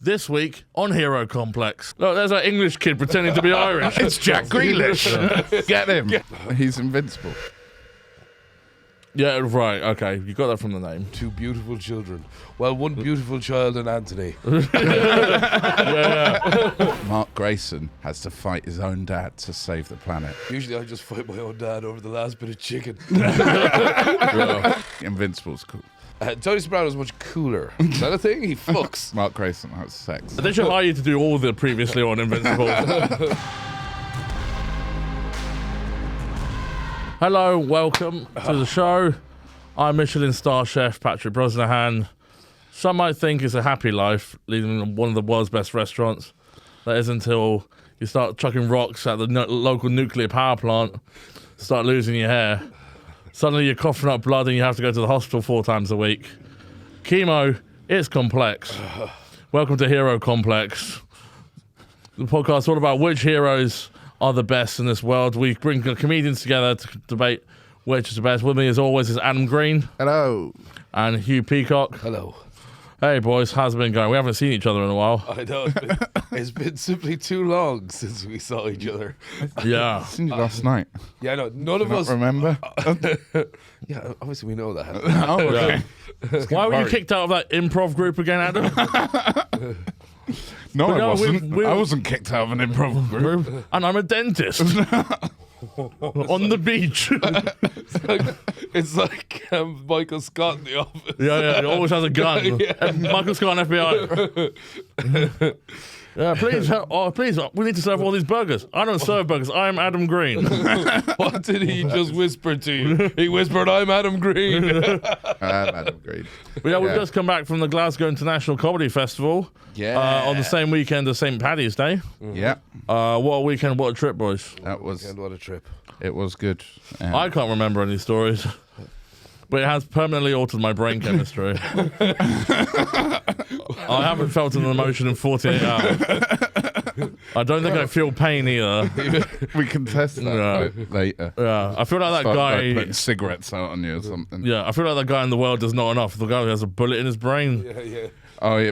This week on Hero Complex. Look, there's an English kid pretending to be Irish. It's Jack Grealish. Get him. He's invincible. Yeah, right, okay. You got that from the name. Two beautiful children. Well, one beautiful child and Anthony. Mark Grayson has to fight his own dad to save the planet. Usually I just fight my own dad over the last bit of chicken. Invincible's cool. Tony Soprano is much cooler. Is that a thing? He fucks. Mark Grayson has sex. They should hire you to do all the previously on Invincible. Hello, welcome to the show. I'm Michelin star chef Patrick Brosnahan. Some might think it's a happy life, leading in one of the world's best restaurants. That is until you start chucking rocks at the local nuclear power plant, start losing your hair. Suddenly you're coughing up blood and you have to go to the hospital 4 times a week. Chemo, it's complex. Welcome to Hero Complex. The podcast is all about which heroes are the best in this world. We bring comedians together to debate which is the best. With me, as always, is Adam Green. Hello. And Hugh Peacock. Hello. Hey, boys. How's it been going? We haven't seen each other in a while. I know. It's been simply too long since we saw each other. Yeah. Seen you last night. Yeah, I know. None of us remember? Yeah, obviously we know that. Oh, okay. Why were you kicked out of that improv group again, Adam? No, I no, wasn't. I wasn't kicked out of an improv group. And I'm a dentist. On the beach. It's like Michael Scott in The Office. Yeah, he always has a gun. Yeah. Michael Scott and FBI. Yeah, please, we need to serve all these burgers. I don't serve burgers. I'm Adam Green. What did he just whisper to you? He whispered, I'm Adam Green. I'm Adam Green. But yeah, we've just come back from the Glasgow International Comedy Festival. Yeah. On the same weekend as St. Paddy's Day. Yeah. What a weekend, what a trip, boys. That was. What a trip. It was good. I can't remember any stories. But it has permanently altered my brain chemistry. I haven't felt an emotion in 48 hours. I don't think I feel pain either. We can test that later. Yeah, I feel like that Start, guy. putting cigarettes out on you or something. Yeah, I feel like that guy in The World Does Not Enough. The guy who has a bullet in his brain. Yeah. Oh, yeah,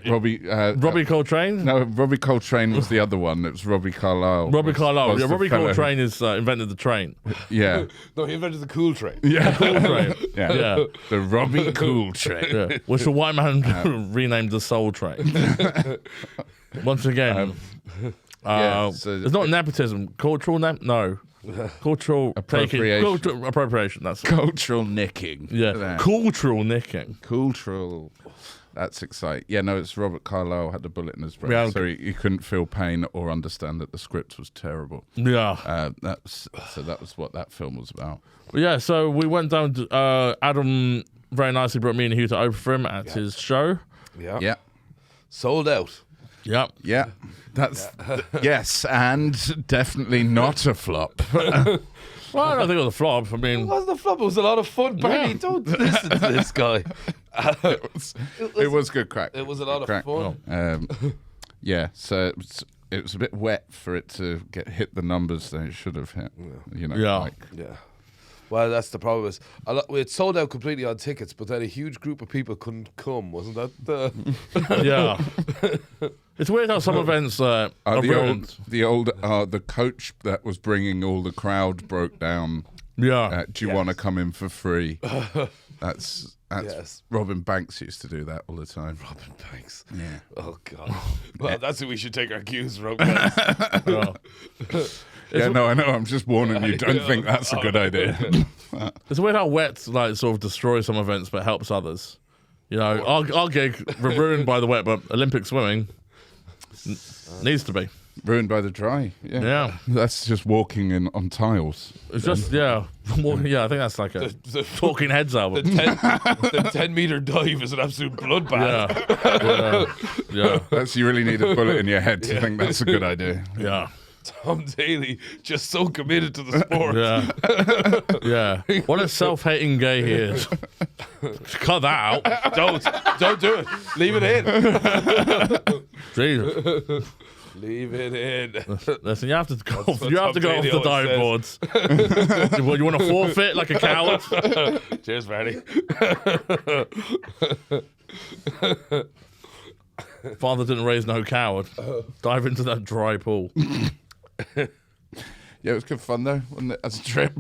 Robbie Coltrane? No, Robbie Coltrane was the other one. It was Robbie Carlyle. Robbie Carlyle. was Yeah, the Robbie fellow. Coltrane has invented the train. Yeah. No, he invented the cool train. Yeah. Coltrane. Yeah. The Robbie Cool Train. Yeah. Which the white man renamed the Soul Train. Once again. It's not nepotism. Cultural cultural Appropriation. Cultural appropriation. That's it. Cultural nicking. Yeah. Cultural nicking. Cultural. That's exciting. Yeah, no, it's Robert Carlyle had a bullet in his brain, Yeah, so he couldn't feel pain or understand that the script was terrible. Yeah. That was what that film was about. Well, yeah, so we went down to, Adam very nicely brought me and Hugh to open for him at his show. Yeah. Yeah. Sold out. Yep. Yeah. That's yes, and definitely not a flop. Well, I don't think it was a flop. I mean, It wasn't a flop. It was a lot of fun. Barney, don't listen to this guy. It was good crack. It was a lot of Crack. fun. Yeah, so it was a bit wet for it to hit the numbers that it should have hit. You know, Yeah. Yeah. Well, that's the problem. Is it sold out completely on tickets, but then a huge group of people couldn't come. Wasn't that the? yeah. It's weird how some events are ruined. The coach that was bringing all the crowd broke down. Yeah. Do you want to come in for free? That's Yes. Robin Banks used to do that all the time. Robin Banks. Yeah. Oh God. Well, that's who we should take our cues from. Guys. Yeah. Yeah, no, I know. I'm just warning you. Don't think that's a good idea. It's weird how wet sort of destroys some events but helps others. You know, our gig ruined by the wet, but Olympic swimming needs to be. Ruined by the dry. Yeah. Yeah. That's just walking on tiles. It's just, yeah. I think that's like a The Talking Heads album. the 10-meter dive is an absolute bloodbath. Yeah. That's you really need a bullet in your head to think that's a good idea. Yeah. Tom Daly just so committed to the sport. Yeah. Yeah. What a self-hating gay he is. Cut that out. Don't do it. Leave it in. Jesus. Leave it in. Listen, you have to go off what the Tom Daly dive boards. Well, you want to forfeit like a coward? Cheers, Barney. Father didn't raise no coward. Dive into that dry pool. Yeah, it was good fun though, wasn't it? As a trip.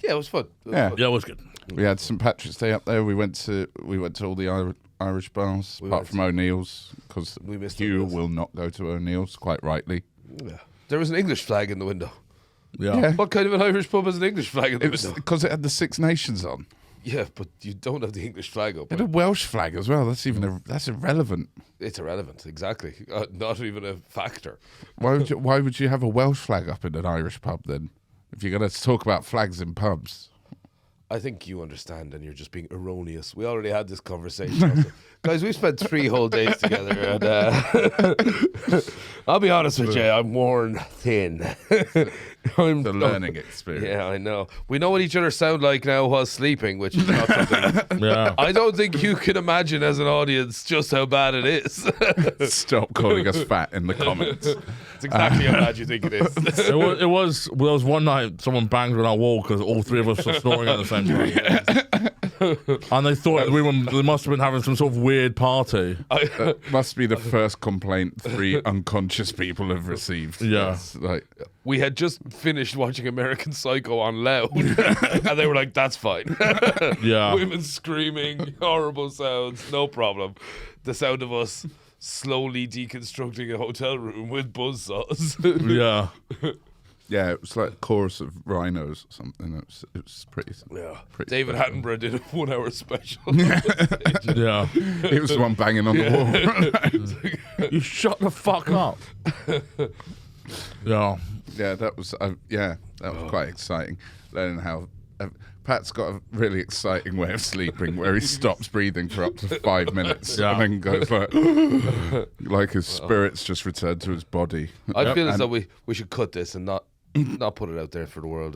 Yeah, it was fun. Yeah. Yeah, it was good. We had St Patrick's Day up there. We went to all the Irish bars, apart from O'Neill's, because We missed you O'Neill's. will not go to O'Neill's, quite rightly. Yeah. There was an English flag in the window. Yeah. What kind of an Irish pub has an English flag in the It was window? because it had the Six Nations on. Yeah, but you don't have the English flag up. It had a Welsh flag as well. That's irrelevant. It's irrelevant, exactly. Not even a factor. Why would you have a Welsh flag up in an Irish pub then? If you're going to talk about flags in pubs. I think you understand and you're just being erroneous. We already had this conversation. Also. Guys, we spent 3 whole days together and I'll be honest with you, I'm worn thin. I'm The learning experience. Yeah, I know. We know what each other sound like now while sleeping, which is not something... Yeah. I don't think you can imagine as an audience just how bad it is. Stop calling us fat in the comments. It's exactly how bad you think it is. There was one night someone banged on our wall because all 3 of us were snoring at the same time. And they thought they must have been having some sort of weird party. That must be the first complaint 3 unconscious people have received. Yeah. It's like, We had just finished watching American Psycho on loud, and they were like, "That's fine." Yeah. Women screaming, horrible sounds, no problem. The sound of us slowly deconstructing a hotel room with buzzsaws. Yeah. yeah, it was like a chorus of rhinos or something. It was pretty. Yeah. Pretty David special. Attenborough did a 1-hour special. Yeah. It was the one banging on the wall. You shut the fuck up. Yeah. Yeah, that was quite exciting. Learning how Pat's got a really exciting way of sleeping, where he stops breathing for up to 5 minutes Yeah. and then goes like his spirits just return to his body. I feel as And though we should cut this and not put it out there for the world.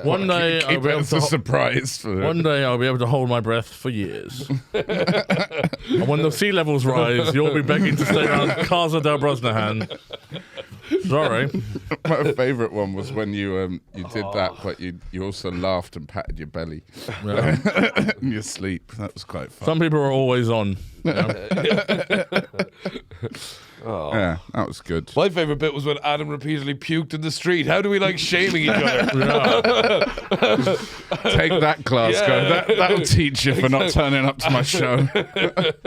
One day I'll keep be it able as a to. surprise for One day I'll be able to hold my breath for years. And when the sea levels rise, you'll be begging to stay around Casa del Brosnahan. Sorry. My favourite one was when you did that, but you also laughed and patted your belly Yeah. in your sleep. That was quite fun. Some people are always on. Yeah, that was good. My favourite bit was when Adam repeatedly puked in the street. How do we like shaming each other? Yeah. Take that, Glasgow. Yeah. That'll teach you for not turning up to my show.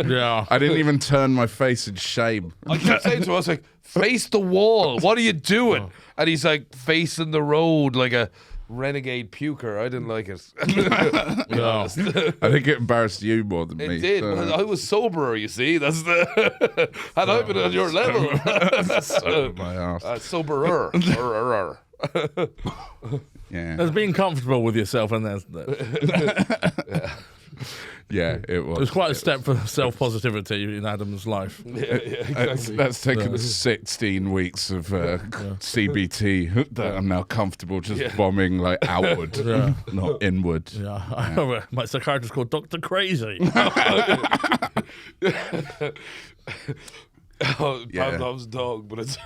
Yeah. I didn't even turn my face in shame. I kept saying to him, I was like, face the wall. What are you doing? And he's like, facing the road like a renegade puker. I didn't like it. Yeah. I think it embarrassed you more than me. It did. so- Well, I was soberer, you see. That's the. Had I been on your level. so my arse. Soberer. Yeah, There's being comfortable with yourself, and there's. yeah, it was. It was quite a step for self-positivity in Adam's life. That's taken 16 weeks of CBT that I'm now comfortable just bombing like outward, Yeah. not inward. Yeah, I remember my psychiatrist called Dr. Crazy. Oh, Yeah. Pavlov's dog, but it's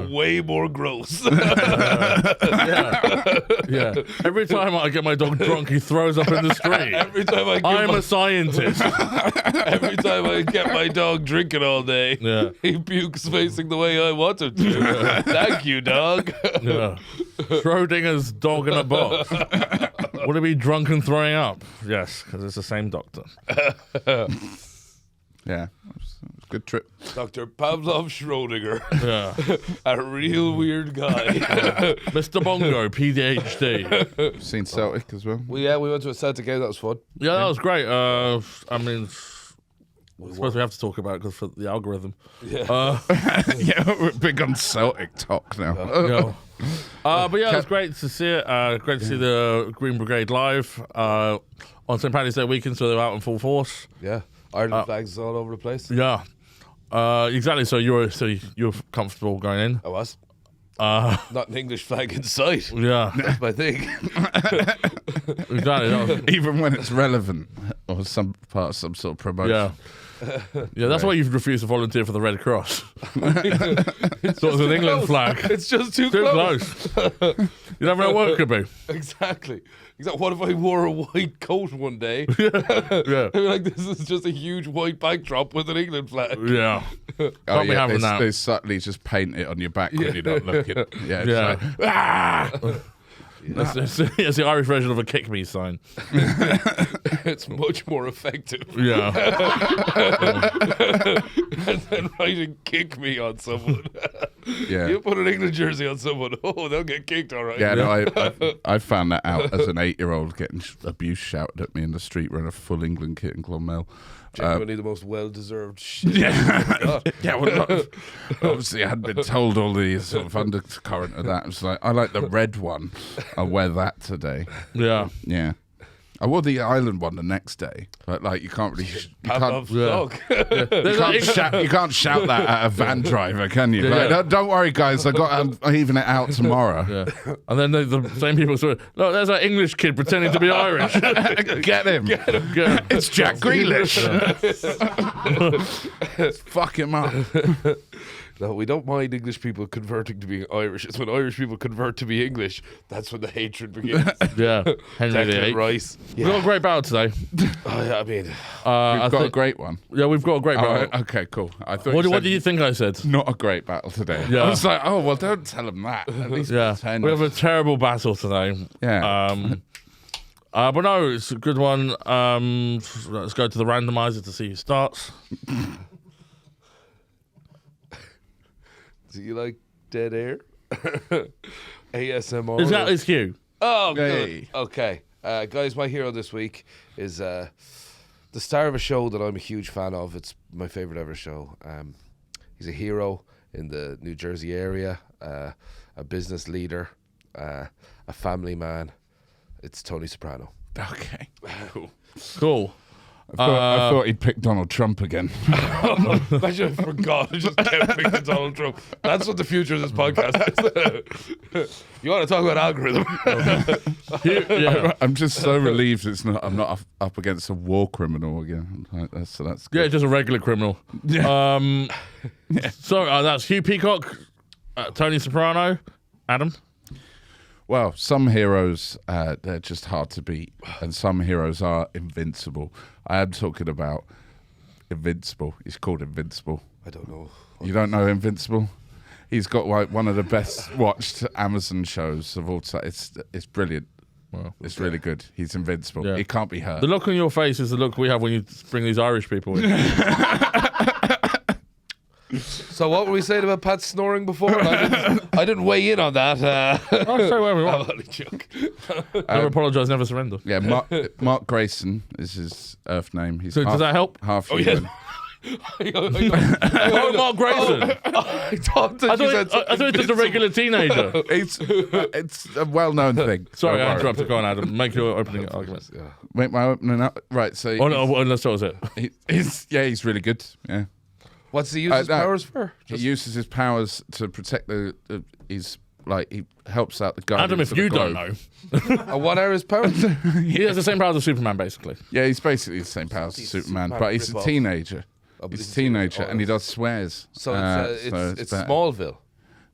way more gross. Yeah. Every time I get my dog drunk, he throws up in the street. Every time I'm a scientist. every time I get my dog drinking all day, Yeah. he pukes facing the way I want him to. Thank you, dog. Yeah. Schrodinger's dog in a box. Would it be drunk and throwing up? Yes, because it's the same doctor. Yeah, it was a good trip. Dr. Pavlov Schrodinger. Yeah. A real weird guy. Mr. Bongo, PhD. Seen Celtic as well. we went to a Celtic game. That was fun. Yeah, that was great. I mean, I suppose we have to talk about it because for the algorithm. Yeah. Yeah, we're big on Celtic talk now. Yeah. But yeah, it was great to see it. Great to see the Green Brigade live on St. Paddy's Day weekend, so they were out in full force. Yeah. Ireland flags all over the place. Yeah, exactly. So you were comfortable going in. I was. Not an English flag in sight. Yeah, That's my thing. exactly. That was- Even when it's relevant or some part of some sort of promotion. yeah. Yeah, that's why you've refused to volunteer for the Red Cross. So it's an England flag. It's just too Too close. close. You never know what it could be. Exactly. What if I wore a white coat one day? Yeah. I'd be like, this is just a huge white backdrop with an England flag. Yeah. Can't be having that. They subtly just paint it on your back when you're not looking. Yeah. It's Yeah. like, ah! It's the Irish version of a kick me sign. It's much more effective. Yeah. And then writing "kick me" on someone. Yeah. You put an England jersey on someone, they'll get kicked, all right. Yeah, no, I found that out as an 8-year-old getting abuse shouted at me in the street wearing a full England kit in Clonmel. Genuinely the most well-deserved shit. Yeah, well, obviously I hadn't been told all the sort of undercurrent of that. It was like, I like the red one. I'll wear that today. Yeah. Yeah. I wore the island one the next day, but like you can't really, Pavlov's dog. you can't shout that at a van driver, can you? Yeah, Like, yeah. Don't worry, guys, I got to even it out tomorrow. Yeah. And then the same people sort of, look, there's that English kid pretending to be Irish. Get him! Get him. It's Jack Grealish. Fuck him up. No, we don't mind English people converting to being Irish. It's when Irish people convert to be English, that's when the hatred begins. Yeah. Henry Declan VIII. Rice. We've got a great battle today. Oh, yeah, I mean, We've got a great one. Yeah, we've got a great battle. Oh, okay, cool. I thought What you do said you think I said? not a great battle today. Yeah. I was like, oh, well, don't tell him that. At least Yeah. pretend. We have a terrible battle today. Yeah. But no, it's a good one. Let's go to the randomizer to see who starts. do you like dead air? ASMR. Is that his cue? Oh, Hey. good. Okay. Guys, my hero this week is the star of a show that I'm a huge fan of. It's my favorite ever show. He's a hero in the New Jersey area, a business leader, a family man. It's Tony Soprano. Okay. Cool. I thought he'd pick Donald Trump again. Imagine I forgot. I just kept picking Donald Trump. That's what the future of this podcast is. You want to talk about algorithm? Yeah. I'm just so relieved I'm not up against a war criminal again. Like, that's Yeah, good. just a regular criminal. Yeah. So that's Hugh Peacock, Tony Soprano, Adam. Well, some heroes, they're just hard to beat, and some heroes are invincible. I am talking about Invincible. He's called Invincible. I don't know. You don't know Invincible? He's got like one of the best watched Amazon shows of all time. It's brilliant. Well, It's really good. He's invincible. Yeah. He can't be hurt. the look on your face is the look we have when you bring these Irish people in. So what were we saying about Pat snoring before? I didn't weigh in on that. I'll say where we I'm want. only joking. Never apologise, never surrender. Yeah, Mark Grayson is his Earth name. He's So does that help? half Oh, human. Oh, Mark Grayson. I thought that I you said thought it was just a regular teenager. It's a well-known thing. Sorry, Don't I worry. interrupted. Go on, Adam. Make your opening argument. Yeah. Make my opening up. Right, so Oh, no, unless that was it. he's really good. Yeah. What's he use his no. powers for? He uses his powers to protect he helps out the Guardians Adam, if of the you don't Globe. know, What are his powers? he has the same powers as Superman, basically. Yeah, he's basically the same powers as He's Superman, Superman but he's a rip-off. teenager. Oh, but He's he's a teenager, oh, and he does swears. So it's better. Smallville.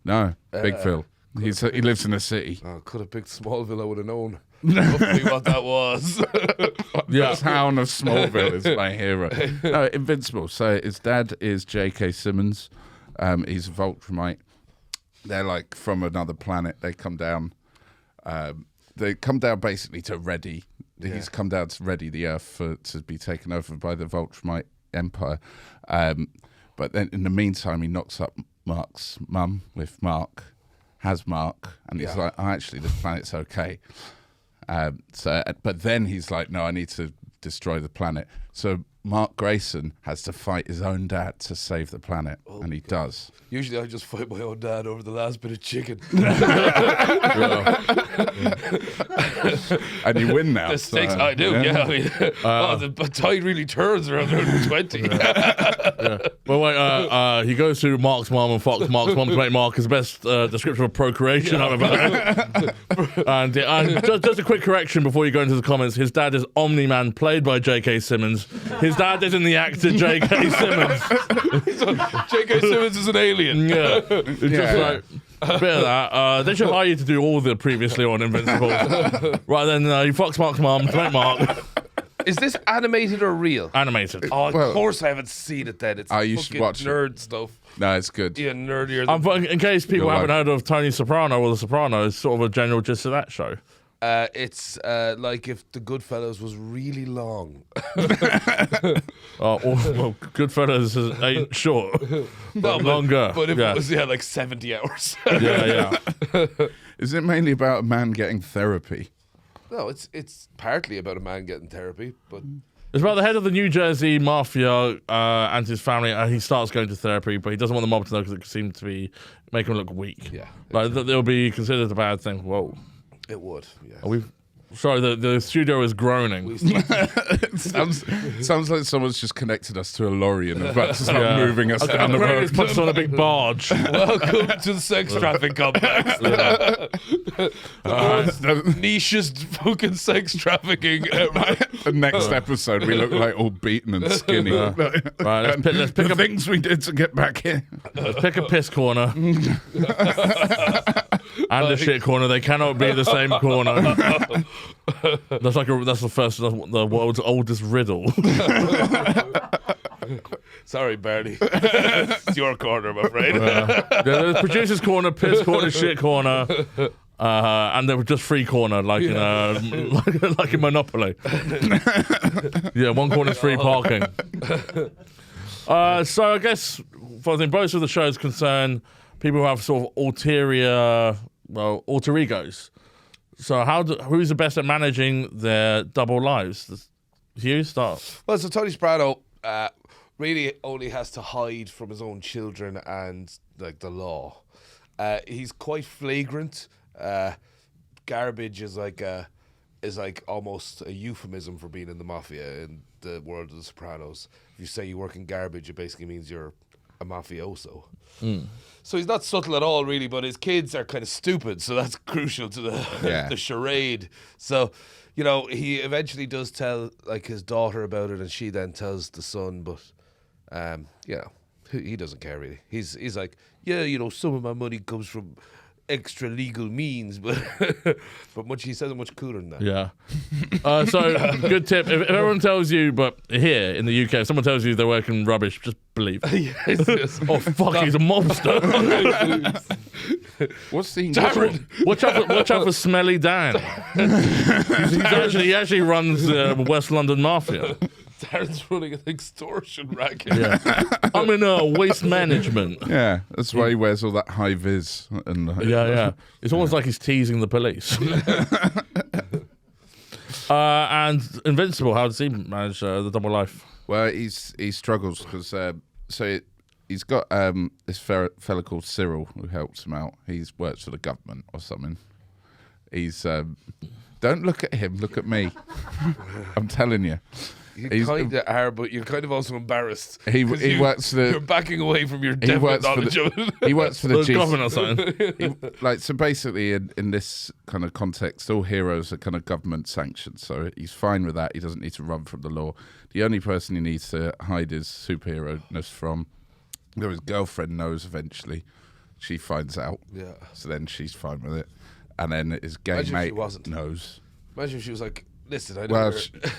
No, Big Phil. He lives in a city. Oh, could have picked Smallville. I would have known roughly what that was. Yeah. The town of Smallville is my hero. No, Invincible. So his dad is J.K. Simmons. He's a Voltramite. They're like from another planet. They come down. They come down basically to ready. He's come down to ready the Earth to be taken over by the Voltramite Empire. But then in the meantime, he knocks up Mark's mum with Mark. Has Mark, and he's like, "Oh, actually, this planet's okay." But then he's like, "No, I need to destroy the planet." So Mark Grayson has to fight his own dad to save the planet, and he does. Usually I just fight my own dad over the last bit of chicken. And you win now. The stakes, I do, yeah. I mean, the tide really turns around 120. Well, wait, he goes to Mark's mom and fucks Mark's mom to make Mark his best description of procreation I've ever heard. And just a quick correction before you go into the comments. His dad is Omni-Man, played by J.K. Simmons. His dad isn't the actor J.K. Simmons. J.K. Simmons is an alien. Yeah. It's just like... A bit of that. They should hire you to do all the previously on Invincible. Right then, you fox Mark's mum, don't Mark. Is this animated or real? Animated. Oh, of course I haven't seen it then. It's you should fucking watch it. nerd stuff. No, it's good. Yeah, nerdier than... In case people You'll haven't like- heard of Tony Soprano or The Sopranos, sort of a general gist of that show. It's like if The Goodfellas was really long. Well, Goodfellas ain't short, but longer. But if yeah. it was, like 70 hours. yeah. Is it mainly about a man getting therapy? No, it's partly about a man getting therapy, but... It's about the head of the New Jersey mafia and his family. He starts going to therapy, but he doesn't want the mob to know because it seems to be making him look weak. Yeah. Like they'll be considered a bad thing. Whoa. It would, yeah. Are we? Sorry, the studio is groaning. Sounds like someone's just connected us to a lorry and about to start moving us down the road. It's put us on a big barge. Welcome to the sex traffic complex. The nichest fucking sex trafficking ever. The next episode, we look like all beaten and skinny. Right, let's pick the a things we did to get back here. Let's pick a piss corner. And a shit corner. They cannot be the same corner. That's the world's oldest riddle. Sorry, Barney. It's your corner, I'm afraid. There's producer's corner, piss corner, shit corner. And there was just free corner, like in like in Monopoly. Yeah, one corner's free parking. So I guess, for both of the shows concern people who have sort of alter egos. So who's the best at managing their double lives? Hugh, start. Well, so Tony Soprano really only has to hide from his own children and like the law. He's quite flagrant. Garbage is like almost a euphemism for being in the mafia in the world of the Sopranos. If you say you work in garbage, it basically means you're a mafioso. So he's not subtle at all, really, but his kids are kind of stupid, so that's crucial to the charade. So, he eventually does tell like his daughter about it, and she then tells the son, but he doesn't care really. He's like, some of my money comes from extra legal means, but he says it much cooler than that. Yeah. So good tip. If everyone tells you, but here in the UK, if someone tells you they're working rubbish, just believe. Yes. Oh fuck, he's a mobster. What's the English? Watch out for Smelly Dan. He actually runs West London Mafia. Darren's running an extortion racket. Yeah. I'm in waste management. Yeah, that's why he wears all that high vis. And Yeah. It's almost like he's teasing the police. And Invincible, how does he manage the double life? Well, he struggles because he's got this fella called Cyril who helps him out. He's works for the government or something. He's don't look at him, look at me. I'm telling you. You kind of are, but you're kind of also embarrassed. He works for the. You're backing away from your definite knowledge of it. He works for the government or something. So basically, in this kind of context, all heroes are kind of government sanctioned. So he's fine with that. He doesn't need to run from the law. The only person he needs to hide his superhero-ness from, though his girlfriend knows eventually. She finds out. Yeah. So then she's fine with it. And then his gay mate knows. Imagine if she was like, listen, I know. Well,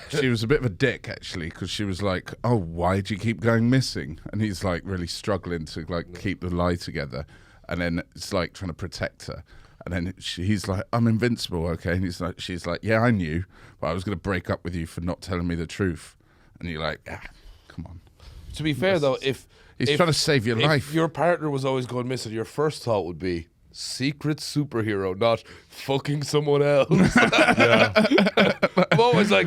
she was a bit of a dick, actually, because she was like, oh, why do you keep going missing? And he's like really struggling to keep the lie together. And then it's like trying to protect her. And then he's like, I'm invincible, okay? And she's like, yeah, I knew, but I was going to break up with you for not telling me the truth. And you're like, come on. To be fair, though, if trying to save your life. If your partner was always going missing, your first thought would be, secret superhero, not fucking someone else. I'm always like,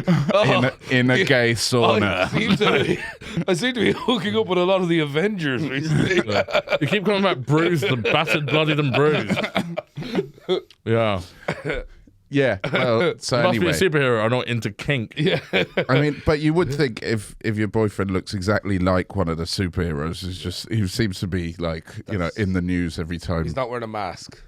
in a gay sauna. I seem to be hooking up with a lot of the Avengers recently. You keep coming back bruised and battered, bloodied and bruised. Yeah. Yeah. Well, so must anyway, be a superhero. I'm not into kink. Yeah. I mean, but you would think if your boyfriend looks exactly like one of the superheroes, he seems to be like in the news every time. He's not wearing a mask.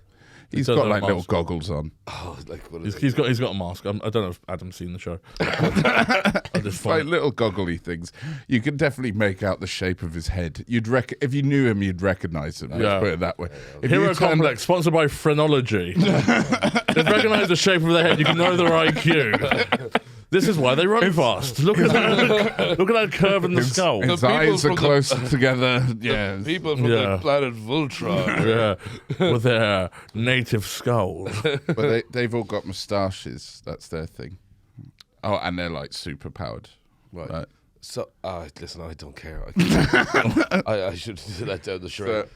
He's does got have a like little mask. goggles on. Oh, like what He's, is he's got a mask. I don't know if Adam's seen the show. I just Like find little goggly things. You can definitely make out the shape of his head. If you knew him, you'd recognize him. Yeah. Let's put it that way. If Hero you turn- Complex, sponsored by Phrenology. They recognise the shape of their head. You can know their IQ. This is why they run fast. Look at that curve in the skull. His The people eyes are from the- close together. Yeah. people from Yeah. the planet Voltron. Yeah, with their native skulls. But they've all got moustaches. That's their thing. Oh, and they're like super powered. Right. So, listen, I don't care. I should let down the shirt.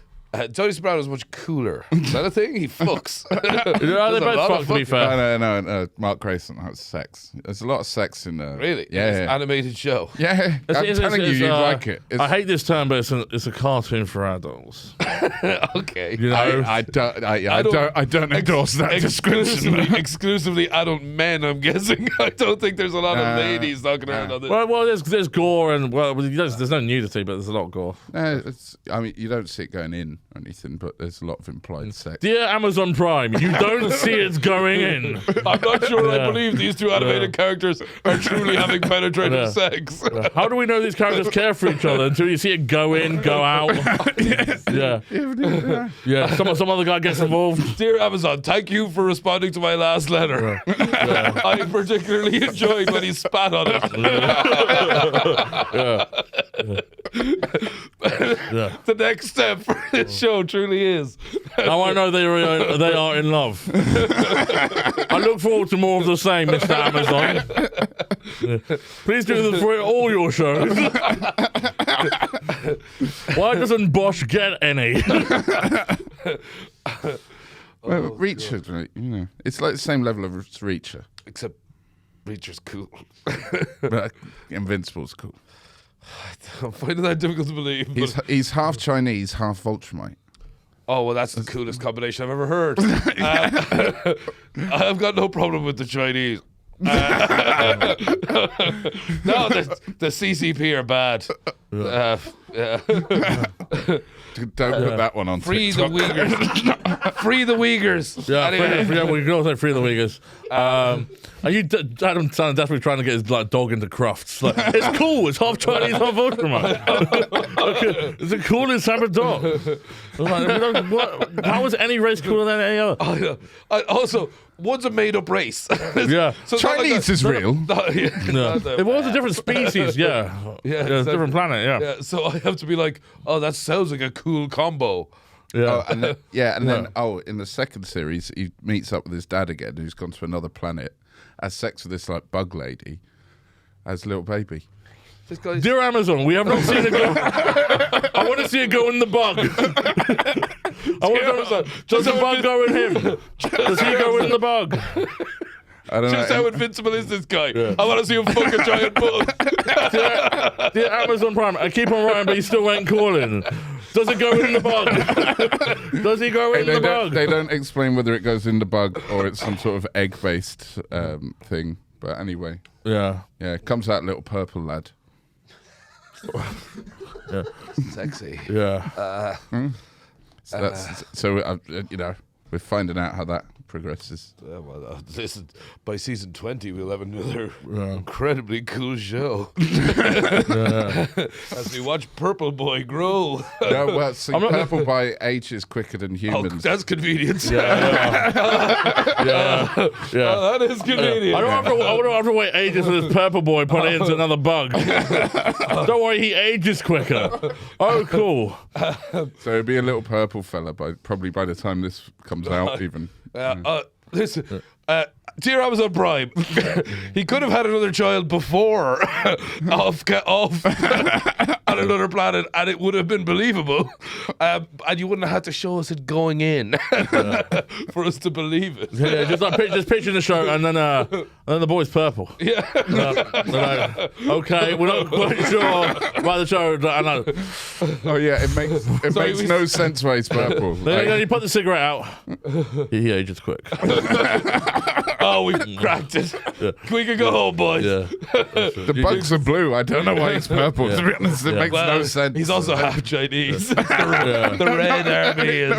Tony Soprano is much cooler. Is that a thing? He fucks. Yeah, they There's a both lot fuck, of to be fucking. fair. No. Mark Grayson has sex. There's a lot of sex in there. Really? Yeah. It's an animated show. Yeah. I'm telling you, you'd like it. I hate this term, but it's a cartoon for adults. Okay. You know? I don't endorse that description. Exclusively adult men, I'm guessing. I don't think there's a lot of ladies knocking around on this. Well, there's gore and there's no nudity, but there's a lot of gore. No, you don't see it going in or anything, but there's a lot of implied sex. Dear Amazon Prime, you don't see it going in. I'm not sure Yeah. I believe these two animated characters are truly having penetrative Yeah. sex. How do we know these characters care for each other until you see it go in, go out? Yeah, yeah. Some other guy gets involved. Dear Amazon, thank you for responding to my last letter. I particularly enjoyed when he spat on it. Yeah. The next step for this show truly is. Now I know they are in love. I look forward to more of the same, Mr. Amazon. Yeah. Please do this for all your shows. Why doesn't Bosch get any? Well, Reacher, right, it's like the same level of Reacher, Except Reacher's cool. but Invincible's cool. I'm finding that difficult to believe. but- He's half Chinese, half Voltramite. Oh, well, that's the coolest combination I've ever heard. I've got no problem with the Chinese. No, the CCP are bad. Yeah. Don't put that one on Free the TikTok. Uyghurs. Free the Uyghurs. Yeah, Anyway. we can also free the Uyghurs. Adam sounded desperately trying to get his dog into crufts. Like, it's cool. It's half Chinese, half Ultraman. It's the coolest type of dog. How is any race cooler than any other? I know. Also, one's a made-up race. Yeah. So it's not like Chinese a- is real. No, yeah. Yeah. If it was a different species, yeah. Yeah, It's a different planet, yeah. Yeah, so I have to be like, oh, that sounds like a cool combo. Yeah. Oh, and then, then in the second series, he meets up with his dad again, who's gone to another planet, has sex with this like bug lady, has a little baby. This guy's Dear Amazon, we have not seen it go. I want to see it go in the bug. Does the bug go in him? Does he go in the bug? I don't just know. how invincible is this guy? I want to see him fuck a giant bug. Dear Amazon Prime, I keep on writing, but he still ain't calling. Does it go in the bug? Does he go in the bug? They don't explain whether it goes in the bug or it's some sort of egg-based thing. But anyway, Yeah. yeah, comes that little purple lad. Yeah. Sexy. Yeah. So we're finding out how that progresses. Listen, by season 20, we'll have another incredibly cool show. As we watch Purple Boy grow. No, well, see, purple by ages quicker than Oh, humans. that's convenient. Yeah. Oh, that is convenient. I don't have to wait ages for this purple boy put it into another bug. Don't worry, he ages quicker. Oh, cool. So it'd be a little purple fella probably by the time this comes out even. Listen, dear Amazon Prime, he could have had another child before off on another planet, and it would have been believable, and you wouldn't have had to show us it going in for us to believe it. Yeah, just picture the show, and then the boy's purple. Yeah. Okay, we're not quite sure about the show. I know. Oh yeah, it makes no sense why it's purple. Then you put the cigarette out. He ages quick. Oh, we cracked it. We can go home, boys. Yeah. The bugs are blue. I don't know why it's purple. To be honest, it makes no sense. He's also half Chinese. Yeah. The Red Army is.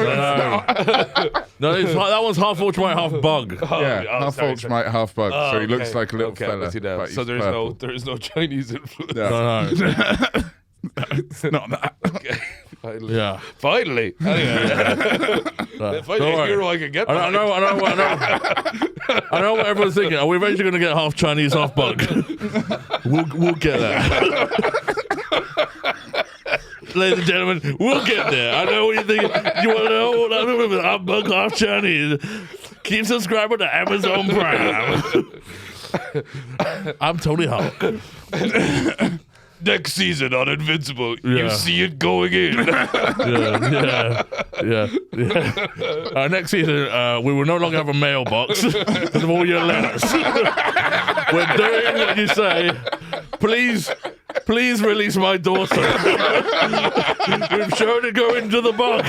No, that one's half Ultramite, half bug. Half Ultramite, half bug. So he looks like a little fella. But So he's there purple. is no Chinese influence. No. It's not that. Okay. Finally. Yeah. Finally. Anyway. If I get a hero, I can get I know what everyone's thinking. Are we eventually going to get half Chinese, half bug? We'll get there. Ladies and gentlemen, we'll get there. I know what you're thinking. You want to know what I'm doing with half bug, half Chinese? Keep subscribing to Amazon Prime. I'm Tony Hawk. Next season on Invincible, Yeah. you see it going in. Yeah. Next season, we will no longer have a mailbox because of all your letters. We're doing what you say. Please release my daughter. We've shown it go into the bug.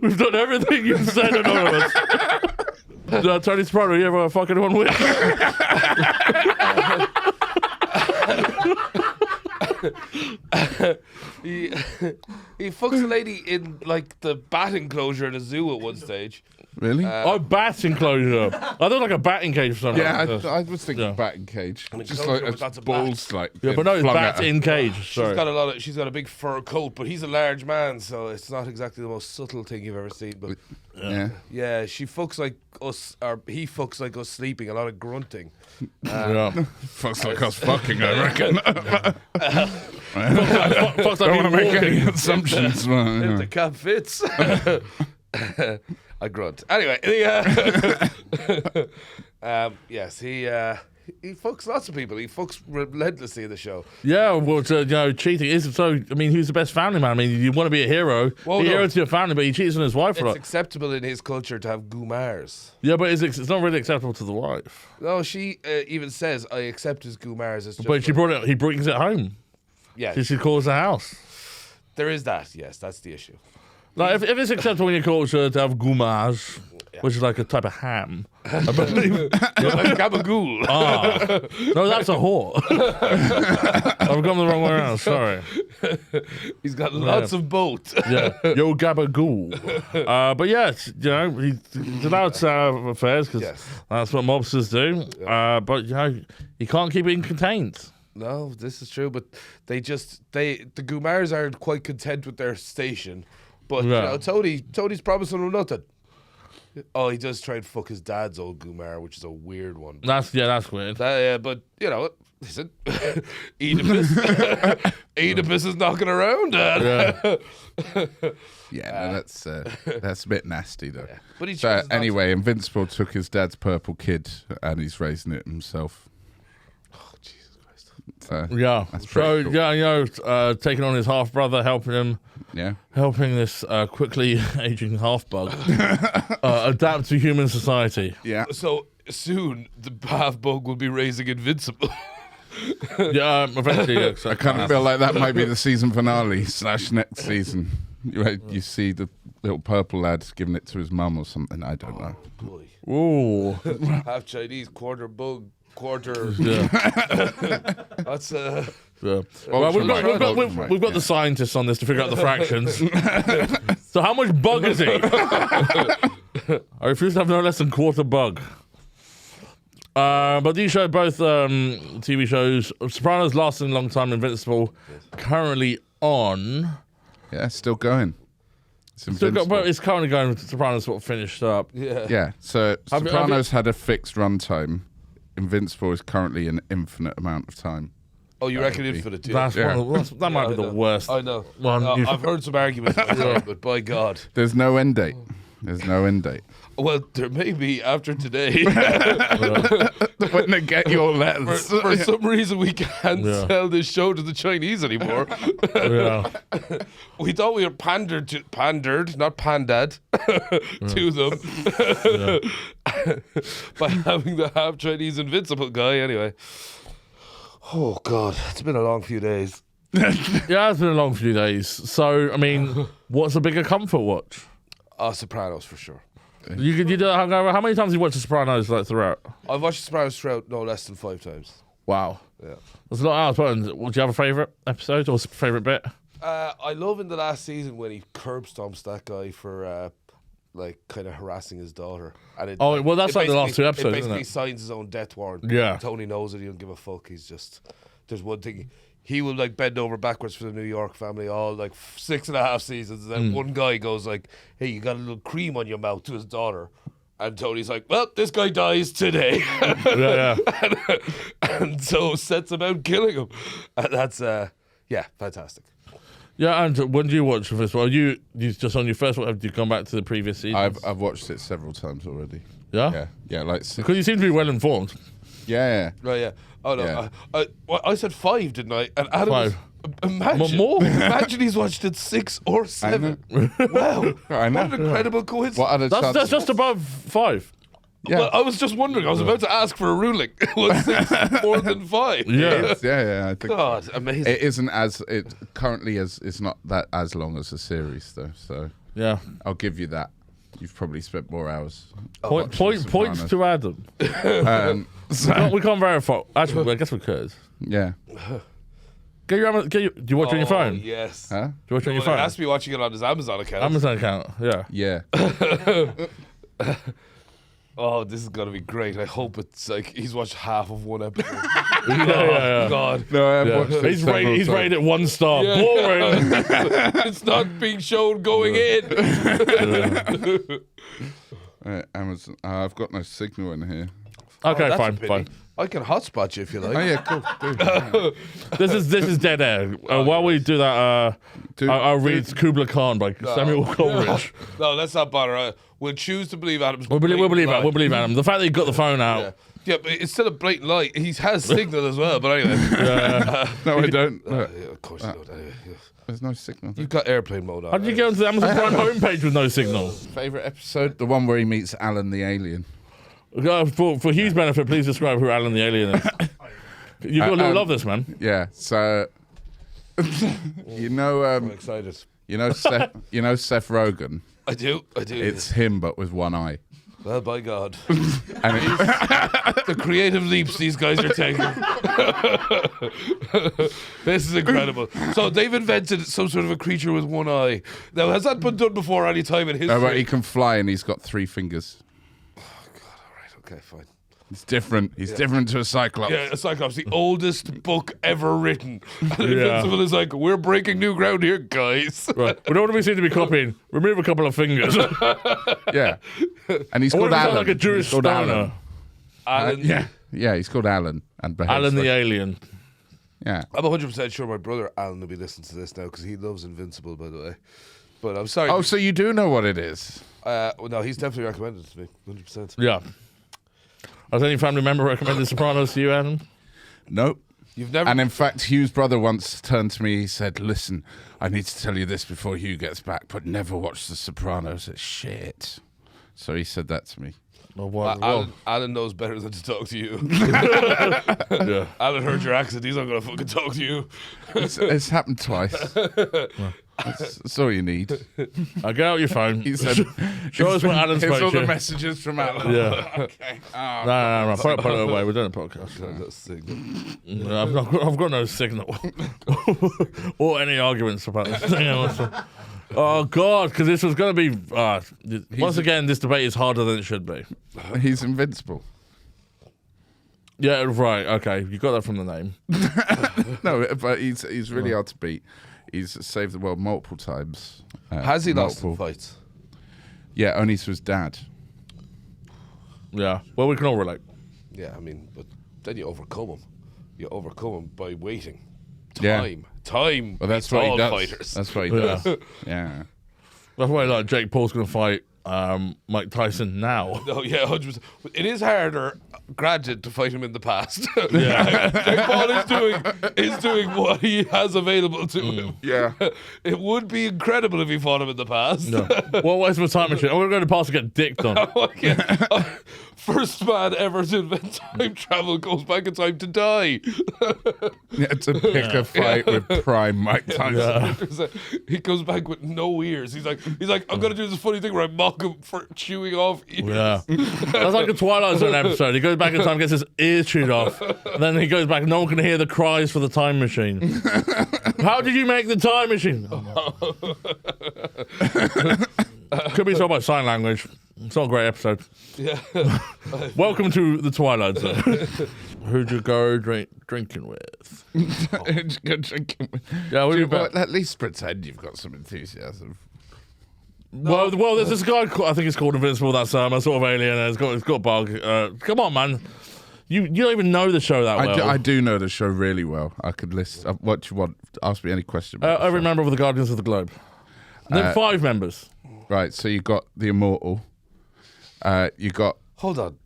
We've done everything you've said, Anonymous. Tony Soprano, you ever fucking one with? he fucks a lady in like the bat enclosure at a zoo at one stage. Really? Bat enclosure. I thought like a batting cage or something. Yeah, I was thinking batting cage. Just like with lots of balls, bats. like Yeah, but no, it's flung bats at her. in cage. Sorry. She's got a big fur coat, but he's a large man, so it's not exactly the most subtle thing you've ever seen. But Yeah. she fucks like us, or he fucks like us sleeping. A lot of grunting. Yeah. Fucks like us fucking, I reckon. Fuck's like Don't want to make walking. any assumptions. If the cap fits. I grunt. Anyway, yes, he fucks lots of people. He fucks relentlessly in the show. Yeah, well, cheating is so. I mean, who's the best family man? I mean, you want to be a hero, Well, be a no. hero to your family, but he cheats on his wife a It's lot. acceptable in his culture to have gumars. Yeah, but it's not really acceptable to the wife. No, she even says, "I accept his gumars." It's just But she he brings it home. yeah, She calls the house. there is that. Yes, that's the issue. Like, if it's acceptable in your culture to have goumage, which is like a type of ham, I believe. Like gabagool. No, that's a whore. I've gone the wrong way around. Sorry. He's got lots of both. Yeah, yo gabagool. But yes, he's allowed to have affairs because Yes. that's what mobsters do. But you can't keep it contained. No, this is true, but the Gumars are quite content with their station. But Yeah. Tony's promising them nothing. Oh, he does try and fuck his dad's old Gumar, which is a weird one. That's weird. But listen, Oedipus is knocking around. Yeah. Yeah, that's a bit nasty though. But he So chooses not anyway, Invincible took his dad's purple kid and he's raising it himself. to. Oh, Jesus Christ. So Yeah. That's So pretty cool. taking on his half brother, helping this quickly aging half bug adapt to human society. yeah. So soon the half bug will be raising Invincible. Yeah, eventually. I kind of feel like that might be the season finale / next season. You see the little purple lad giving it to his mum or something. I don't know. Boy. Ooh. Half Chinese, quarter bug, quarter. Yeah. That's Yeah. Well, we've got the scientists on this to figure out the fractions. So how much bug is he? I refuse to have no less than quarter bug. But these show both TV shows. Sopranos lasting a long time. Invincible currently on. Yeah, still going. It's Still Invincible. but it's currently going. Sopranos sort of finished up. yeah. Yeah, so Have you- Sopranos had a fixed runtime. Invincible is currently an infinite amount of time. Oh, you reckon infinite? Yeah. That might be I the know. worst. I know. One, I've heard some arguments about that, but by God. There's no end date. There's no end date. Well, there may be after today. When they get your letters. For some reason, we can't Yeah. sell this show to the Chinese anymore. Yeah. We thought we were pandered, not pandad, to them by having the half Chinese Invincible guy. Anyway. Oh, God. It's been a long few days. Yeah, it's been a long few days. So, I mean, what's a bigger comfort watch? Sopranos, for sure. You do that hungover. How many times have you watched The Sopranos throughout? I've watched Sopranos throughout no less than 5 times. Wow. Yeah. There's a lot of buttons. Do you have a favourite episode or favourite bit? I love in the last season when he curb stomps that guy for like kind of harassing his daughter. And it, Well, that's like the last two episodes, It isn't basically it? signs his own death warrant. Yeah. Tony knows it. He don't give a fuck. He's just there's one thing. He will like bend over backwards for the New York family all like 6.5 seasons. And then one guy goes like, "Hey, you got a little cream on your mouth," to his daughter. And Tony's like, "Well, this guy dies today." Yeah. and so sets about killing him. And that's fantastic. Yeah, and when do you watch this? Well, you just on your first one, have you gone back to the previous season? I've watched it several times already. Yeah? Yeah, like 6. Because you seem to be well informed. Yeah. Right, yeah. Oh, no. Yeah. I said 5, didn't I? And Adam 5. Imagine. More? Imagine he's watched it 6 or 7. Wow. I know. What an incredible coincidence. What other That's chances? just above 5. Yeah. Well, I was just wondering. I was about to ask for a ruling. Was 6 more than 5? Yeah. Yeah, I think God, amazing. it isn't currently as it's not that as long as a series though. So Yeah. I'll give you that. You've probably spent more hours. Points Sopranos. to Adam. We can't verify. Actually, I guess we could. Yeah. Do you watch it on your phone? Yes. Huh? Do you watch it on your Well, phone? he has to be watching it on his Amazon account. Amazon account. Yeah. Yeah. Oh, this is going to be great. I hope it's like he's watched half of one episode. Yeah. God. No, I've Yeah. watched it. He's rated it 1 star. Yeah. Boring. It's not being shown going in. Amazon. I've got no signal in here. Okay, That's a fine, pity. fine. I can hotspot you if you like. Oh yeah, cool. This is dead air. While we do that, I'll read Kubla Khan by Samuel Coleridge. No, let's not bother. We'll choose to believe Adam's. We'll believe blatant lie. We'll believe Adam. The fact that he got the phone out. Yeah, but it's still a blatant lie. He has signal as well, but anyway. No, I don't. Yeah, of course you don't. Anyway, yeah. There's no signal. You've got airplane mode on. How did you get onto the Amazon Prime homepage with no signal? Favorite episode? The one where he meets Alan the alien. For Hugh's benefit, please describe who Alan the alien is. You've got to love this, man. Yeah. So you know, I'm excited. you know Seth Rogen. I do. It's him, but with one eye. Well, by God. And The creative leaps these guys are taking. This is incredible. So they've invented some sort of a creature with one eye. Now, has that been done before any time in history? but he can fly, and he's got 3 fingers. Okay, fine. He's different. He's different to a Cyclops. Yeah, a Cyclops, the oldest book ever written. And Yeah. Invincible is like, we're breaking new ground here, guys. Right. We don't want to be seen to be copying. Remove a couple of fingers. Yeah. And he's I called want to sound Alan. like a Jewish He's called stoner. Alan, Yeah, he's called Alan. And behaves Alan the like- alien. Yeah. I'm 100% sure my brother Alan will be listening to this now because he loves Invincible, by the way. But I'm sorry. Oh, so you do know what it is? Well, no, he's definitely recommended it to me, 100%. Yeah. Has any family member recommended Sopranos to you, Adam? Nope. You've never. And in fact, Hugh's brother once turned to me. He said, "Listen, I need to tell you this before Hugh gets back, but never watch The Sopranos. It's shit." So he said that to me. Oh, what? Alan knows better than to talk to you. Yeah. Alan heard your accent. He's not going to fucking talk to you. It's happened twice. That's all you need. Get out your phone. He said, Show us what Alan "Here's spoke all to. the messages from Alan." Yeah. Okay. No. Put it away. We're doing a podcast. That's sick. No, I've got no signal or any arguments about this thing. Oh God, because this was going to be. Once again, this debate is harder than it should be. He's invincible. Yeah, right. Okay, you got that from the name. No, but he's really hard to beat. He's saved the world multiple times. Has he lost multiple. in fights? Yeah, only to his dad. Yeah. Well, we can all relate. Yeah, I mean, but then you overcome him. You overcome him by waiting. Yeah. Time. Well, that's beats what he all does. fighters. That's what he Yeah. does. Yeah. That's why, like, Jake Paul's going to fight Mike Tyson now. No, yeah, 100%. It is harder, granted, to fight him in the past. Yeah. Jake Paul is doing what he has available to him. Yeah. It would be incredible if he fought him in the past. No. What waste of a time machine? I'm going to go to the past and get dicked on. First man ever to invent time travel goes back in time to die. Yeah, to pick a fight with prime Mike Tyson. Yeah. He comes back with no ears. He's like, I'm gonna do this funny thing where I mock fucking for chewing off ears. Yeah. That's like a Twilight Zone episode. He goes back in time, gets his ears chewed off. And then he goes back, no one can hear the cries for the time machine. How did you make the time machine? Oh, no. Could be talking about sign language. It's not a great episode. Yeah. Welcome to the Twilight Zone. Who'd you go drinking with? Go drinking. Yeah, what do you bet? At least pretend you've got some enthusiasm. Well, there's this guy. I think it's called Invincible. That's a sort of alien. It's got a bug. Come on, man. You don't even know the show that well. I do know the show really well. I could list what you want. Ask me any question. About every member of the Guardians of the Globe. Then 5 members. Right. So you got the Immortal. You got. Hold on.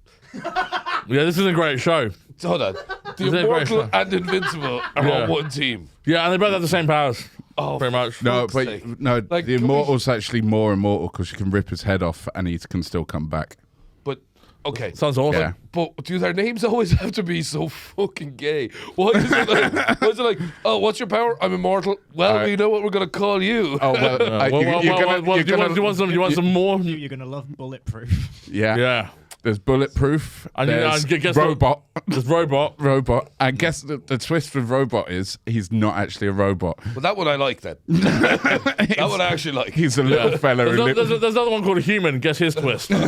Yeah, this is a great show. Hold on. The Is it a great Immortal show? and Invincible are on one team. Yeah, and they both have the same powers. Oh, pretty much. No, fuck's but sake. no. Like, the Immortal's actually more immortal because you can rip his head off and he can still come back. But okay. Sounds awesome. Yeah. But do their names always have to be so fucking gay? Why is it like? Why is it like? Oh, what's your power? I'm immortal. Well, you know what we're gonna call you. Oh well. Do you want some more? You're gonna love Bulletproof. Yeah. Yeah. There's Bulletproof. And There's guess Robot. There's Robot. Robot. And guess the twist with Robot is he's not actually a robot. Well, that one I like then. That one I actually like. He's a little fella who There's another one called Human. Guess his twist. He's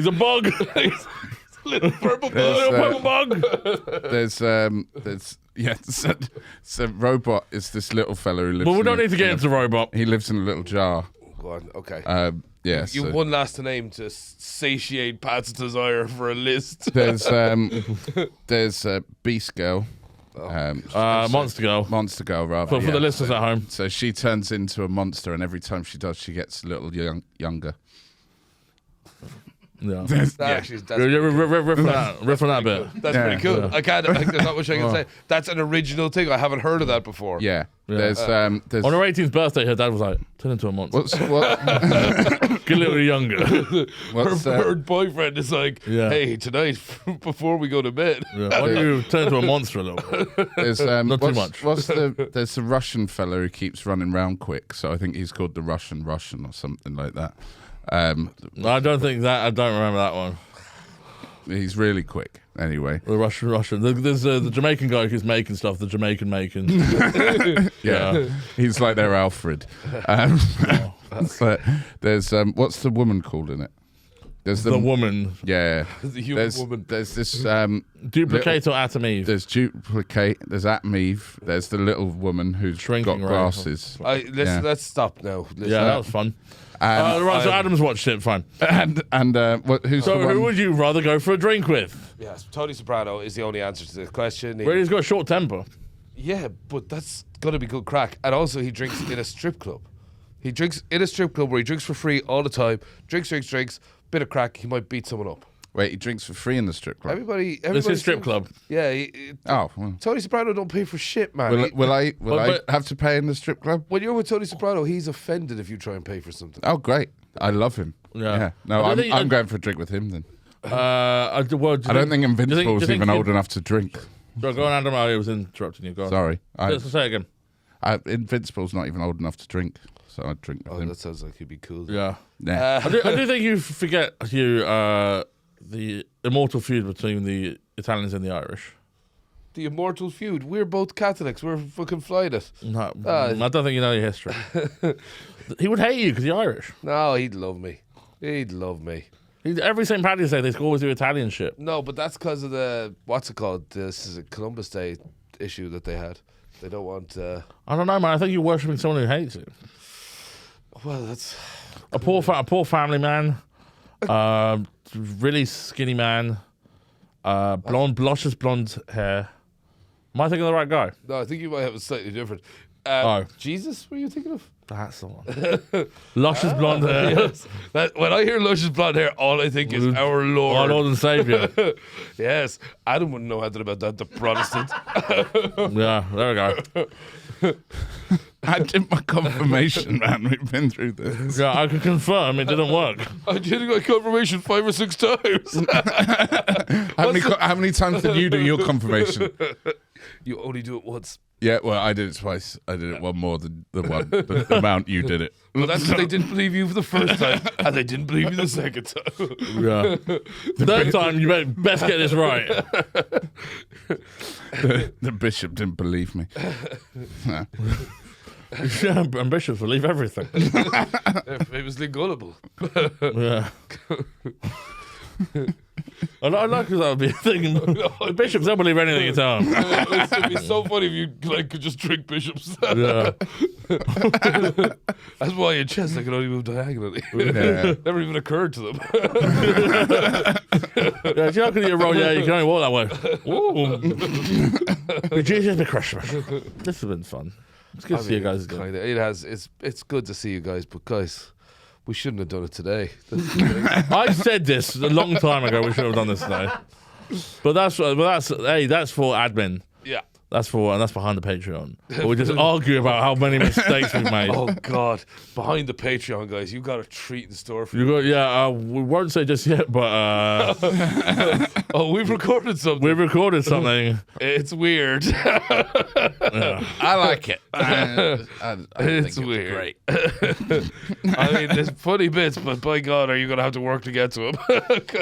a bug. Little purple Little purple bug. There's so Robot is this little fella who lives. But we in don't a- need to get into Robot. He lives in a little jar. Go on. Okay. Yeah. You so one last name to satiate Pat's desire for a list. there's Beast Girl. Monster Girl. Monster Girl, rather. For the yeah. listeners at home. So she turns into a monster, and every time she does, she gets a little younger. Yeah. That actually, that's Riff on that bit. That's Yeah. pretty cool. Yeah. I can't. There's not much I can say. That's an original thing. I haven't heard of that before. Yeah. Yeah. There's On her 18th birthday, her dad was like, turn into a monster. what Get a little younger. what's Her boyfriend is like, Yeah. hey, tonight before we go to bed. Yeah. Why don't you turn into a monster a little bit? there's Not too much. there's the Russian fella who keeps running round quick, so I think he's called the Russian or something like that. I don't remember that one. He's really quick. Anyway, The Russian. There's the Jamaican guy who's making stuff. The Jamaican making. yeah, he's like their Alfred. But there's what's the woman called in it? There's The woman. Yeah, The human there's woman. there's this Duplicate or Atom Eve. there's Duplicate. There's Atom Eve. There's the little woman who's Shrinking got ray. glasses. Let's stop now. Yeah, that was fun. And, Right, so Adam's watched it. Fine. who's the So one? who would you rather go for a drink with? Yes, Tony Soprano is the only answer to the question. Well, he's got a short temper. Yeah, but that's gonna be good crack. And also, he drinks in a strip club. He drinks in a strip club where he drinks for free all the time. Drinks. Bit of crack. He might beat someone up. Wait, he drinks for free in the strip club. Everybody This is strip club. Yeah. Oh, well. Tony Soprano don't pay for shit, man. Will I but- have to pay in the strip club? When you're with Tony Soprano, he's offended if you try and pay for something. Oh, great! I love him. Yeah. No, I I'm, think- I'm going for a drink with him then. I I don't think Invincible's even old enough to drink. Go on, Adam. I was interrupting you. Go on. Sorry, Let's say it again. Invincible's not even old enough to drink, so I'd drink with Oh, him. that sounds like he'd be cool. Yeah. Nah. I do think you forget the immortal feud between the Italians and the Irish. The immortal feud. We're both Catholics. We're fucking flying it. No, I don't think you know your history. He would hate you because you're Irish. No, he'd love me. He'd love me. Every St. Patrick's Day, they always do Italian shit. No, but that's because of the what's it called? This is a Columbus Day issue that they had. They don't want. I don't know, man. I think you're worshipping someone who hates you. Well, that's A poor family man, really skinny man, luscious blonde hair. Am I thinking of the right guy? no. I think you might have a slightly different. Oh. Jesus, were you thinking of? That's the one. Luscious blonde hair. Yes. When I hear luscious blonde hair, all I think is our Lord. Our Lord and Saviour. Yes, Adam wouldn't know anything about that. The Protestant. Yeah, there we go. I did my confirmation, man. We've been through this. Yeah, I can confirm it didn't work. I did my confirmation 5 or 6 times. How many times did you do your confirmation? You only do it once. Yeah, well, I did it twice. I did it one more than the amount you did it. Well, that's because they didn't believe you for the first time, and they didn't believe you the second time. Yeah. Third time, you best get this right. The bishop didn't believe me. Yeah, and bishops believe everything. They're famously gullible. Yeah. I like that would be a thing. The bishops don't believe anything you tell them. It'd be so funny if you could just drink bishops. Yeah. That's why in chess they can only move diagonally. Yeah. Never even occurred to them. Yeah, if you're not going to get roll, yeah, you can only walk that way. Ooh. Jesus, be Christmas. This has been fun. It's good to see you guys again. Kinda, it has. It's good to see you guys, but guys, we shouldn't have done it today. I said this a long time ago. We should have done this today. But that's for admin. Yeah. That's behind the Patreon. But we just argue about how many mistakes we've made. Oh God! Behind the Patreon, guys, you got a treat in store for you. You got we won't say just yet, but Oh, we've recorded something. we recorded something. It's weird. Yeah. I like it. I It's think weird. Great. I mean, there's funny bits, but by God, are you gonna have to work to get to them?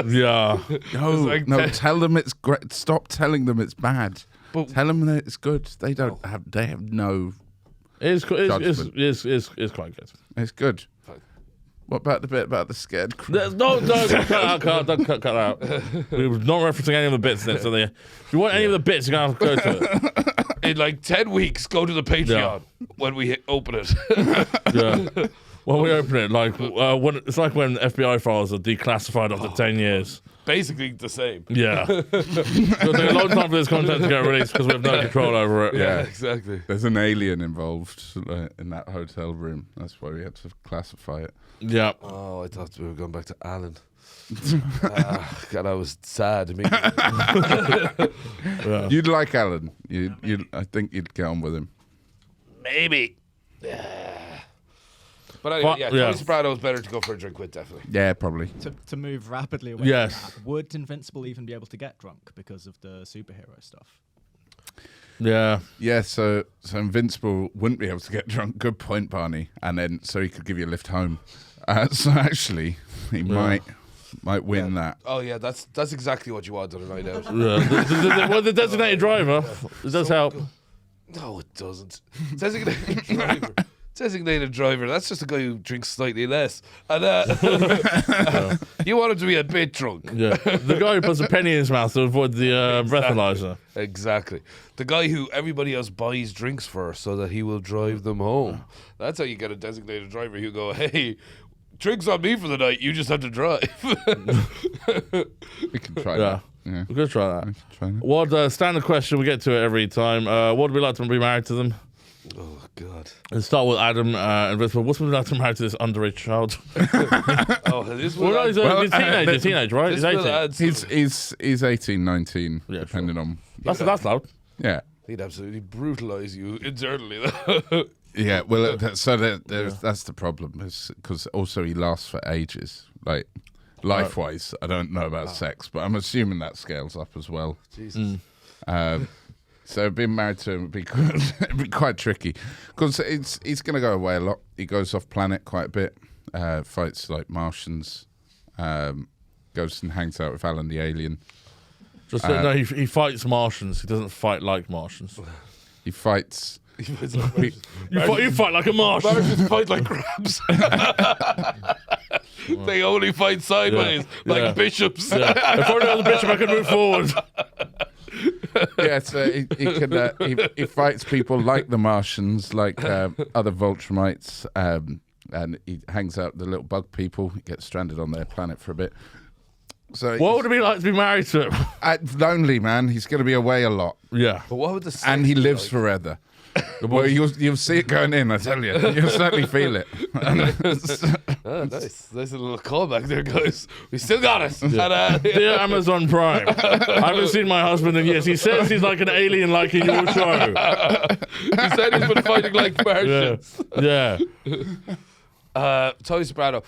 Yeah. No, tell them it's great. Stop telling them it's bad. But- Tell them that it's good. They have no. It's quite good. It's good. Fine. What about the bit about the scared crowd? No, cut that out. We were not referencing any of the bits in it. So if you want any of the bits, you're going to have to go to it. In like 10 weeks, go to the Patreon when we open it. Yeah. When we open it, it's like when FBI files are declassified after 10 years. Basically the same. Yeah. It'll take a long time for this content to get released because we have no control over it. Yeah, exactly. There's an alien involved in that hotel room. That's why we had to classify it. Yeah. Oh, I thought we were going back to Alan. God, I was sad immediately. Yeah. You'd like Alan. I think you'd get on with him. Maybe. But anyway, Yeah. Tony Soprano is better to go for a drink with, definitely. Yeah, probably. To move rapidly away Yes. from that, would Invincible even be able to get drunk because of the superhero stuff? Yeah. Yeah, so Invincible wouldn't be able to get drunk. Good point, Barney. And then so he could give you a lift home. So actually, he might win that. Oh yeah, that's exactly what you want on a night out. Yeah. The designated driver. It does help. No, it doesn't. Designated driver. That's just a guy who drinks slightly less. And you want him to be a bit drunk. Yeah. The guy who puts a penny in his mouth to avoid the breathalyzer. Exactly. The guy who everybody else buys drinks for so that he will drive them home. That's how you get a designated driver. You go, hey, drinks on me for the night. You just have to drive. We can try that. Yeah. We're going to try that. Try that. What standard question, we get to it every time. What would we like to be married to them? Oh, God. Let's start with Adam and Invincible. What's we like to marry to this underage child? Oh, this will Well, he's a teenage, right? He's 18. He's 18, 19, Yeah, depending on. That's loud. Yeah. He'd absolutely brutalise you internally, though. Yeah, well, that's the problem, because also he lasts for ages. Like, life-wise, I don't know about sex, but I'm assuming that scales up as well. Jesus. So being married to him would be quite tricky, because he's going to go away a lot. He goes off planet quite a bit, fights like Martians, goes and hangs out with Alan the alien. Just no, he fights Martians. He doesn't fight like Martians. He fights. You fight like a Martian. Martians fight like crabs. They only fight sideways, like bishops. Yeah. If only I was a bishop, I could move forward. Yeah, so he fights people like the Martians, like other Voltrumites, and he hangs out with the little bug people. He gets stranded on their planet for a bit. So What would it be like to be married to him? lonely, man. He's going to be away a lot, Yeah. But what would the sex and he be lives like? forever. Well, you'll see it going in. I tell you, you'll certainly feel it. Oh, nice little callback there, guys. We still got it. Yeah. And, Dear Amazon Prime, I haven't seen my husband in years. He says he's like an alien like in your show. he said he's been fighting like Martians. Yeah. Tony Soprano.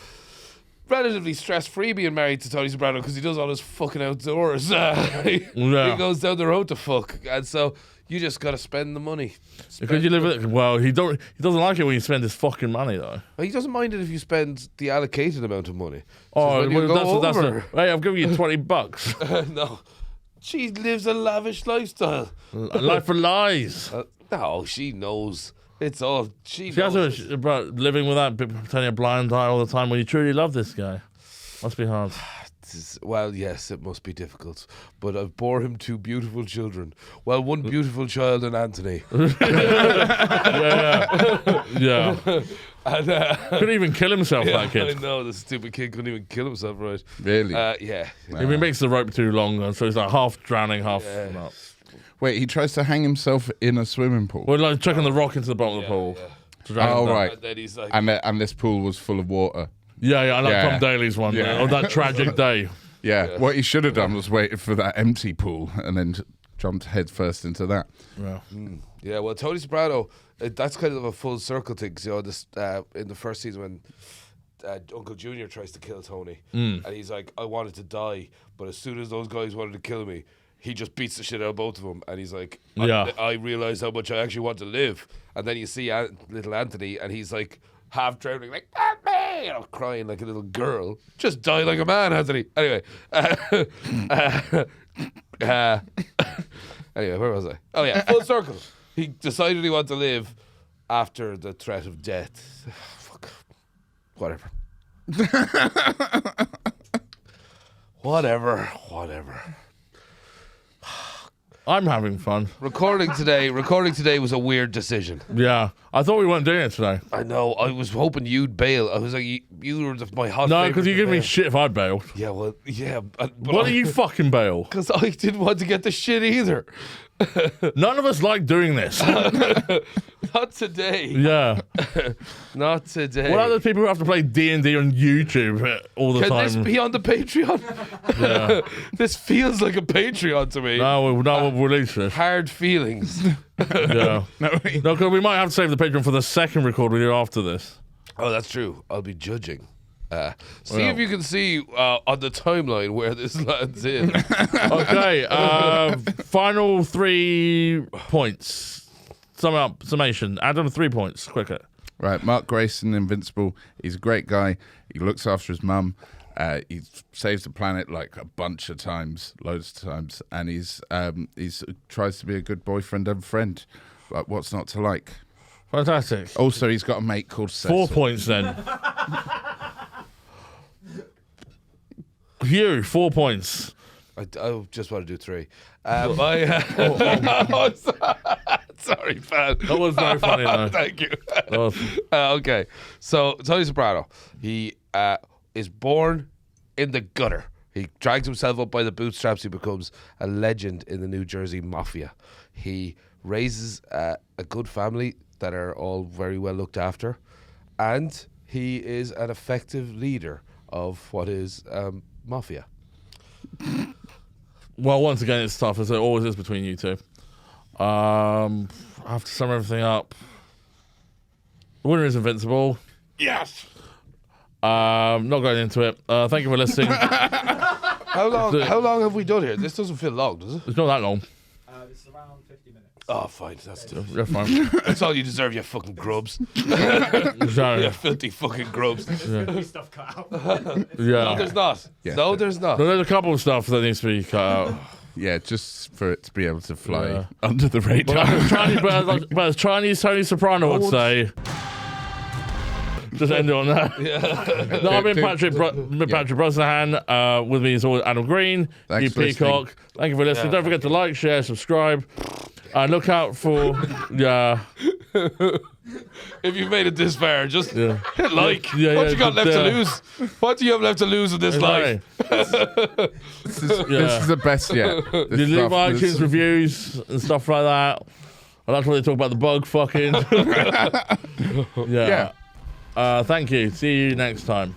Relatively stress-free being married to Tony Soprano because he does all his fucking outdoors. He goes down the road to fuck. And so You just got to spend the money. Because you live with it. Well, he doesn't like it when you spend his fucking money though. He doesn't mind it if you spend the allocated amount of money. Oh, when you go that's over. hey, I've given you $20. No. She lives a lavish lifestyle. Life for lies. No, she knows. It's all she She has knows. about living with that, pretending a blind eye all the time when you truly love this guy. Must be hard. Well, yes, it must be difficult. But I've bore him 2 beautiful children. Well, one beautiful child in Anthony. Yeah. And, Couldn't even kill himself, that kid. I know, the stupid kid couldn't even kill himself, right? Really? Yeah. If he makes the rope too long, so he's like half drowning, half not. Wait, he tries to hang himself in a swimming pool. We're like chucking the rock into the bottom of the pool. To drag him Oh, down. right. And then he's like, And this pool was full of water. Yeah, I like Yeah. Tom Daly's one. Yeah. On that tragic day. Yeah. What he should have done was waited for that empty pool and then jumped head first into that. Yeah. yeah, well, Tony Soprano, that's kind of a full circle thing. 'Cause, you know, this, in the first season when Uncle Junior tries to kill Tony, and he's like, I wanted to die, but as soon as those guys wanted to kill me, he just beats the shit out of both of them, and he's like, I realized how much I actually want to live. And then you see little Anthony, and he's like half drowning, like, help me, you know, crying like a little girl. Just die like a man, Anthony. Anyway, anyway, where was I? Oh yeah, full circle. He decided he wanted to live after the threat of death. Fuck. Whatever. Whatever. I'm having fun. Recording today was a weird decision. Yeah. I thought we weren't doing it today. I know. I was hoping you'd bail. I was like, you were my hot. No, favorite because you to give me bail. shit if I bailed. Yeah, well, yeah. Why don't you fucking bail? Because I didn't want to get the shit either. None of us like doing this. Not today. Yeah. Not today. What are those people who have to play D&D on YouTube all the Can time? this be on the Patreon? Yeah. This feels like a Patreon to me. No, we'll release this. Hard feelings. Yeah. No, because we might have to save the Patreon for the second record we do after this. Oh, that's true. I'll be judging. See Well. if you can see on the timeline where this lands in. Okay. Final 3 points. Summation. Adam, 3 points. Quicker. Right, Mark Grayson, Invincible. He's a great guy. He looks after his mum. He saves the planet like a bunch of times, loads of times, and he's tries to be a good boyfriend and friend. But what's not to like? Fantastic. Also, he's got a mate called Cecil. 4 points then. Hugh, 4 points. I just want to do 3. Sorry, fan. That was very funny though. Thank you. That was- Okay, so Tony Soprano, he is born in the gutter. He drags himself up by the bootstraps. He becomes a legend in the New Jersey Mafia. He raises a good family that are all very well looked after, and he is an effective leader of what is Mafia. Well, once again, it's tough, as it always is between you two. I have to sum everything up. The winner is Invincible. Yes. Not going into it. Thank you for listening. How long have we done here? This doesn't feel long, does it? It's not that long. It's around 50 minutes. Oh, fine. You're fine. That's all you deserve, you fucking grubs. Sorry. You filthy fucking grubs. Stuff cut out. Yeah. No, there's not. Yeah. No, there's not. No, there's a couple of stuff that needs to be cut out. Yeah, just for it to be able to fly Yeah. under the radar. But as Chinese Tony Soprano would say, just end it on that. No, I've been Patrick Brosnahan. With me is always Adam Green, Thanks you for listening. Peacock. Thank you for listening. Don't forget to like, share, subscribe. Look out for If you've made it this far, just Yeah. hit like. Yeah, What yeah, you got left to lose? What do you have left to lose in this life? This is the best yet. You leave iTunes reviews and stuff like that. I like when they talk about the bug fucking. Yeah. Thank you. See you next time.